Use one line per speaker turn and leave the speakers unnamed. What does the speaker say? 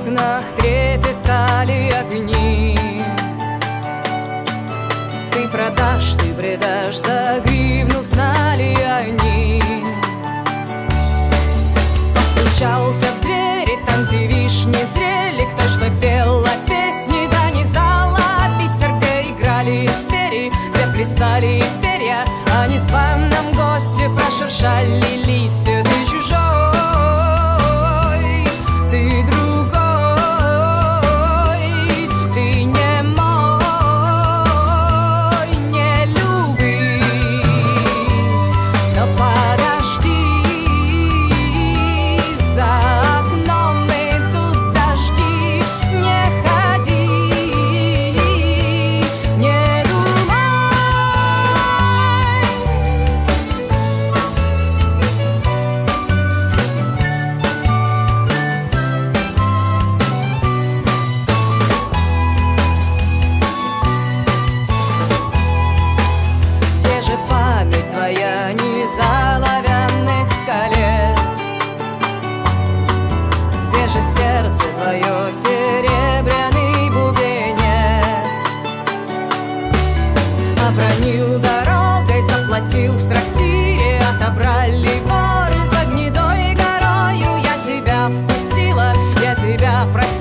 окнах трепетали огни. Ты продашь, ты предашь, за гривну знали они. Постучался в двери, там, где вишни зрели, кто что пел о песне, да не зала бисер, где играли звери, где плясали перья, они с ванном гости прошуршали листья. Ты чужой, ты другой, ты не мой, не любви, но подожди, за окном идут дожди, не ходи, не думай. Где же память твоя не за оловянных колец? Где же сердце твое, серебряный бубенец? Обронил дорогой, заплатил в трактире, отобрали воры за гнедой горою. Я тебя впустила, я тебя простила.